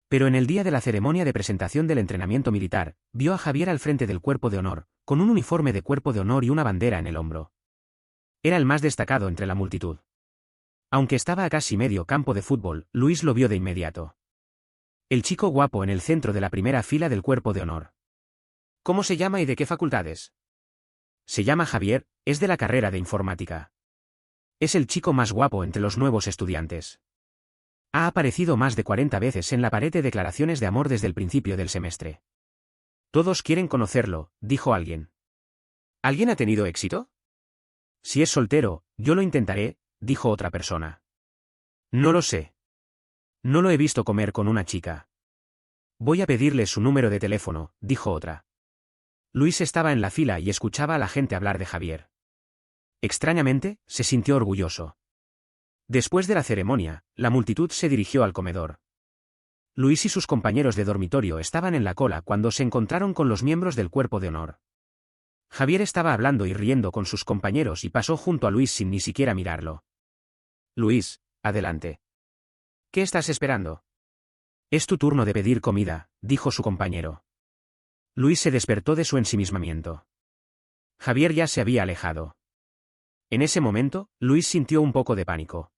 Pero en el día de la ceremonia de presentación del entrenamiento militar, vio a Javier al frente del cuerpo de honor, con un uniforme de cuerpo de honor y una bandera en el hombro. Era el más destacado entre la multitud. Aunque estaba a casi medio campo de fútbol, Luis lo vio de inmediato. El chico guapo en el centro de la primera fila del cuerpo de honor. ¿Cómo se llama y de qué facultades? Se llama Javier, es de la carrera de informática. Es el chico más guapo entre los nuevos estudiantes. Ha aparecido más de 40 veces en la pared de declaraciones de amor desde el principio del semestre. Todos quieren conocerlo, dijo alguien. ¿Alguien ha tenido éxito? Si es soltero, yo lo intentaré, dijo otra persona. No lo sé. No lo he visto comer con una chica. Voy a pedirle su número de teléfono, dijo otra. Luis estaba en la fila y escuchaba a la gente hablar de Javier. Extrañamente, se sintió orgulloso. Después de la ceremonia, la multitud se dirigió al comedor. Luis y sus compañeros de dormitorio estaban en la cola cuando se encontraron con los miembros del cuerpo de honor. Javier estaba hablando y riendo con sus compañeros y pasó junto a Luis sin ni siquiera mirarlo. Luis, adelante. ¿Qué estás esperando? Es tu turno de pedir comida, dijo su compañero. Luis se despertó de su ensimismamiento. Javier ya se había alejado. En ese momento, Luis sintió un poco de pánico.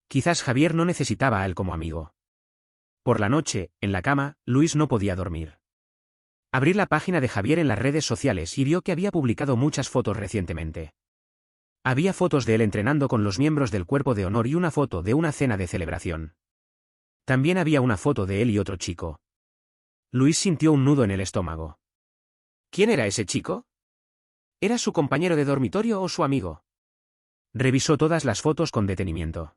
Quizás Javier no necesitaba a él como amigo. Por la noche, en la cama, Luis no podía dormir. Abrió la página de Javier en las redes sociales y vio que había publicado muchas fotos recientemente. Había fotos de él entrenando con los miembros del Cuerpo de Honor y una foto de una cena de celebración. También había una foto de él y otro chico. Luis sintió un nudo en el estómago. ¿Quién era ese chico? ¿Era su compañero de dormitorio o su amigo? Revisó todas las fotos con detenimiento.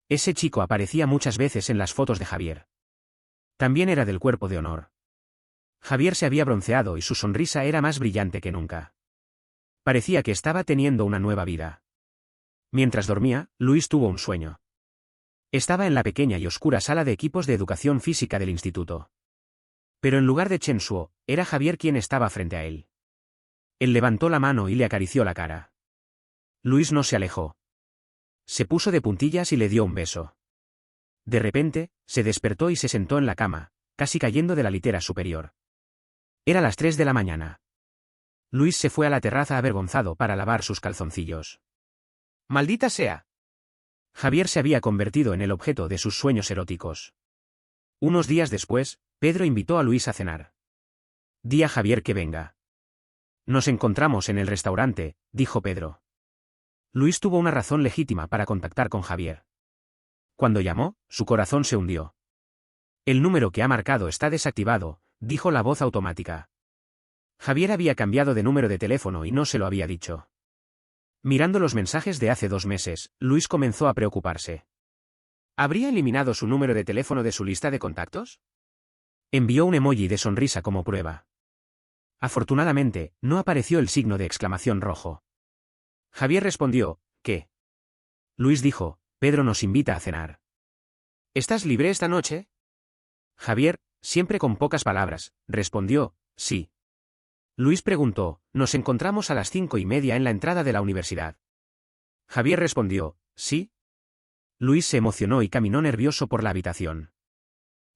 Ese chico aparecía muchas veces en las fotos de Javier. También era del Cuerpo de Honor. Javier se había bronceado y su sonrisa era más brillante que nunca. Parecía que estaba teniendo una nueva vida. Mientras dormía, Luis tuvo un sueño. Estaba en la pequeña y oscura sala de equipos de educación física del instituto. Pero en lugar de Chen Shuo, era Javier quien estaba frente a él. Él levantó la mano y le acarició la cara. Luis no se alejó. Se puso de puntillas y le dio un beso. De repente, se despertó y se sentó en la cama, casi cayendo de la litera superior. Era las 3 de la mañana. Luis se fue a la terraza avergonzado para lavar sus calzoncillos. ¡Maldita sea! Javier se había convertido en el objeto de sus sueños eróticos. Unos días después, Pedro invitó a Luis a cenar. Di a Javier que venga. Nos encontramos en el restaurante, dijo Pedro. Luis tuvo una razón legítima para contactar con Javier. Cuando llamó, su corazón se hundió. El número que ha marcado está desactivado, dijo la voz automática. Javier había cambiado de número de teléfono y no se lo había dicho. Mirando los mensajes de hace 2 meses, Luis comenzó a preocuparse. ¿Habría eliminado su número de teléfono de su lista de contactos? Envió un emoji de sonrisa como prueba. Afortunadamente, no apareció el signo de exclamación rojo. Javier respondió, ¿qué? Luis dijo, Pedro nos invita a cenar. ¿Estás libre esta noche? Javier, siempre con pocas palabras, respondió, sí. Luis preguntó, nos encontramos a las 5:30 en la entrada de la universidad. Javier respondió, sí. Luis se emocionó y caminó nervioso por la habitación.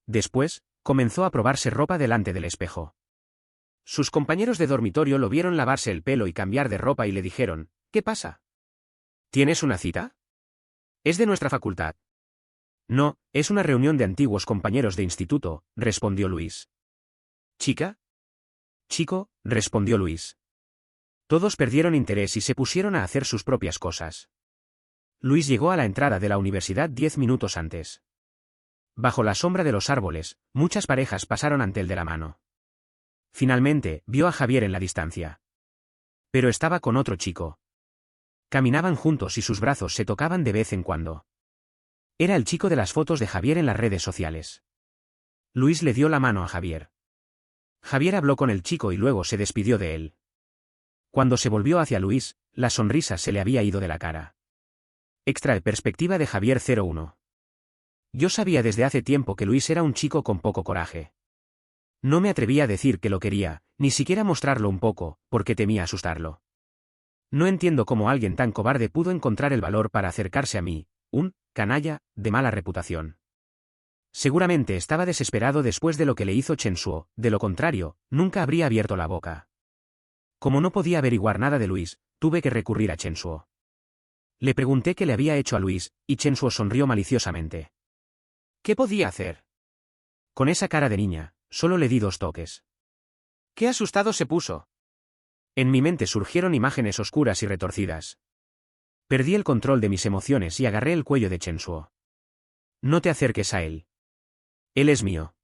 Después, comenzó a probarse ropa delante del espejo. Sus compañeros de dormitorio lo vieron lavarse el pelo y cambiar de ropa y le dijeron, ¿qué pasa? ¿Tienes una cita? Es de nuestra facultad. No, es una reunión de antiguos compañeros de instituto, respondió Luis. ¿Chica? Chico, respondió Luis. Todos perdieron interés y se pusieron a hacer sus propias cosas. Luis llegó a la entrada de la universidad 10 minutos antes. Bajo la sombra de los árboles, muchas parejas pasaron ante él de la mano. Finalmente, vio a Javier en la distancia. Pero estaba con otro chico. Caminaban juntos y sus brazos se tocaban de vez en cuando. Era el chico de las fotos de Javier en las redes sociales. Luis le dio la mano a Javier. Javier habló con el chico y luego se despidió de él. Cuando se volvió hacia Luis, la sonrisa se le había ido de la cara. Extra perspectiva de Javier 01. Yo sabía desde hace tiempo que Luis era un chico con poco coraje. No me atrevía a decir que lo quería, ni siquiera mostrarlo un poco, porque temía asustarlo. No entiendo cómo alguien tan cobarde pudo encontrar el valor para acercarse a mí, un canalla de mala reputación. Seguramente estaba desesperado después de lo que le hizo Chen Shuo, de lo contrario, nunca habría abierto la boca. Como no podía averiguar nada de Luis, tuve que recurrir a Chen Shuo. Le pregunté qué le había hecho a Luis, y Chen Shuo sonrió maliciosamente. ¿Qué podía hacer? Con esa cara de niña, solo le di 2 toques. ¡Qué asustado se puso! En mi mente surgieron imágenes oscuras y retorcidas. Perdí el control de mis emociones y agarré el cuello de Chen Shuo. No te acerques a él. Él es mío.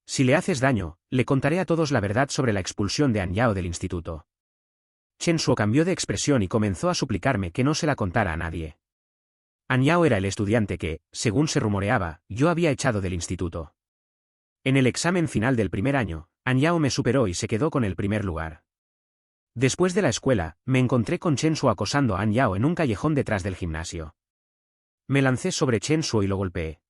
Si le haces daño, le contaré a todos la verdad sobre la expulsión de An Yao del instituto. Chen Shuo cambió de expresión y comenzó a suplicarme que no se la contara a nadie. An Yao era el estudiante que, según se rumoreaba, yo había echado del instituto. En el examen final del primer año, An Yao me superó y se quedó con el primer lugar. Después de la escuela, me encontré con Chen Shuo acosando a An Yao en un callejón detrás del gimnasio. Me lancé sobre Chen Shuo y lo golpeé.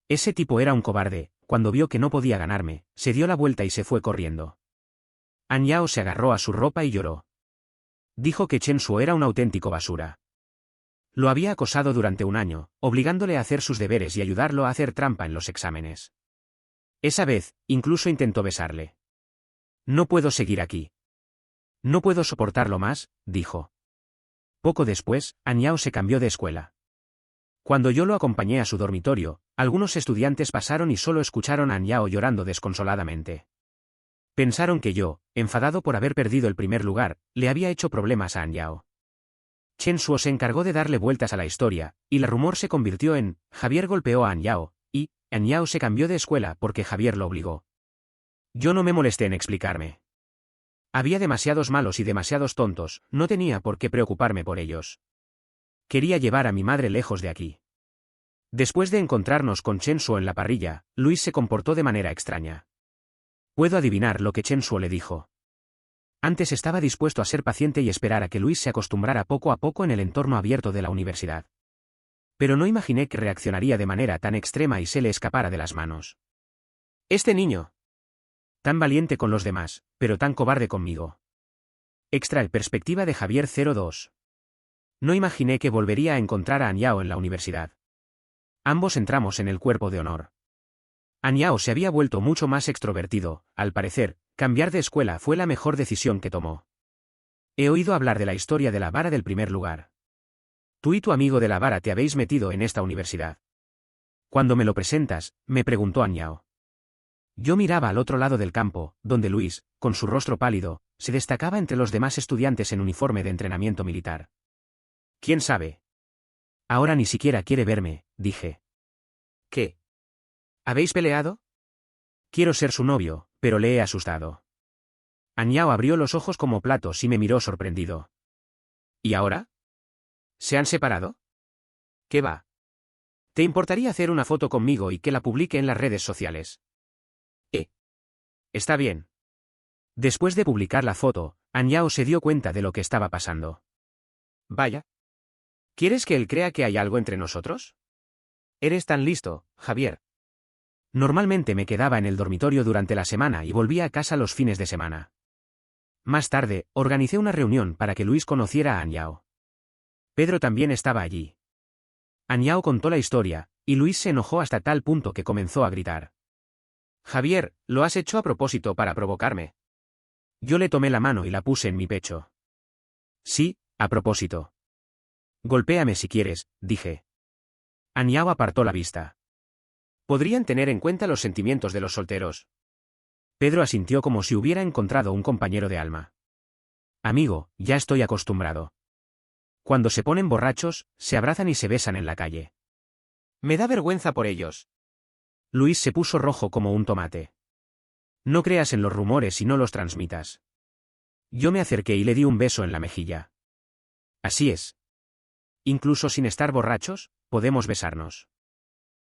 Ese tipo era un cobarde. Cuando vio que no podía ganarme, se dio la vuelta y se fue corriendo. An Yao se agarró a su ropa y lloró. Dijo que Chen Shuo era un auténtico basura. Lo había acosado durante un año, obligándole a hacer sus deberes y ayudarlo a hacer trampa en los exámenes. Esa vez, incluso intentó besarle. No puedo seguir aquí. No puedo soportarlo más, dijo. Poco después, Anyao se cambió de escuela. Cuando yo lo acompañé a su dormitorio, algunos estudiantes pasaron y solo escucharon a Anyao llorando desconsoladamente. Pensaron que yo, enfadado por haber perdido el primer lugar, le había hecho problemas a Anyao. Chen Suo se encargó de darle vueltas a la historia, y el rumor se convirtió en Javier golpeó a Anyao, y Anyao se cambió de escuela porque Javier lo obligó. Yo no me molesté en explicarme. Había demasiados malos y demasiados tontos, no tenía por qué preocuparme por ellos. Quería llevar a mi madre lejos de aquí. Después de encontrarnos con Chen Suo en la parrilla, Luis se comportó de manera extraña. Puedo adivinar lo que Chen Suo le dijo. Antes estaba dispuesto a ser paciente y esperar a que Luis se acostumbrara poco a poco en el entorno abierto de la universidad. Pero no imaginé que reaccionaría de manera tan extrema y se le escapara de las manos. Este niño. Tan valiente con los demás, pero tan cobarde conmigo. Extra perspectiva de Javier 02. No imaginé que volvería a encontrar a Anyao en la universidad. Ambos entramos en el cuerpo de honor. Anyao se había vuelto mucho más extrovertido, al parecer, cambiar de escuela fue la mejor decisión que tomó. He oído hablar de la historia de la vara del primer lugar. Tú y tu amigo de la vara te habéis metido en esta universidad. Cuando me lo presentas, me preguntó Anyao. Yo miraba al otro lado del campo, donde Luis, con su rostro pálido, se destacaba entre los demás estudiantes en uniforme de entrenamiento militar. ¿Quién sabe? Ahora ni siquiera quiere verme, dije. ¿Qué? ¿Habéis peleado? Quiero ser su novio, pero le he asustado. Anyao abrió los ojos como platos y me miró sorprendido. ¿Y ahora? ¿Se han separado? ¿Qué va? ¿Te importaría hacer una foto conmigo y que la publique en las redes sociales? Está bien. Después de publicar la foto, Anyao se dio cuenta de lo que estaba pasando. Vaya. ¿Quieres que él crea que hay algo entre nosotros? Eres tan listo, Javier. Normalmente me quedaba en el dormitorio durante la semana y volvía a casa los fines de semana. Más tarde, organicé una reunión para que Luis conociera a Anyao. Pedro también estaba allí. Anyao contó la historia, y Luis se enojó hasta tal punto que comenzó a gritar. Javier, lo has hecho a propósito para provocarme. Yo le tomé la mano y la puse en mi pecho. Sí, a propósito. Golpéame si quieres, dije. Anyao apartó la vista. Podrían tener en cuenta los sentimientos de los solteros. Pedro asintió como si hubiera encontrado un compañero de alma. Amigo, ya estoy acostumbrado. Cuando se ponen borrachos, se abrazan y se besan en la calle. Me da vergüenza por ellos. Luis se puso rojo como un tomate. No creas en los rumores y no los transmitas. Yo me acerqué y le di un beso en la mejilla. Así es. Incluso sin estar borrachos, podemos besarnos.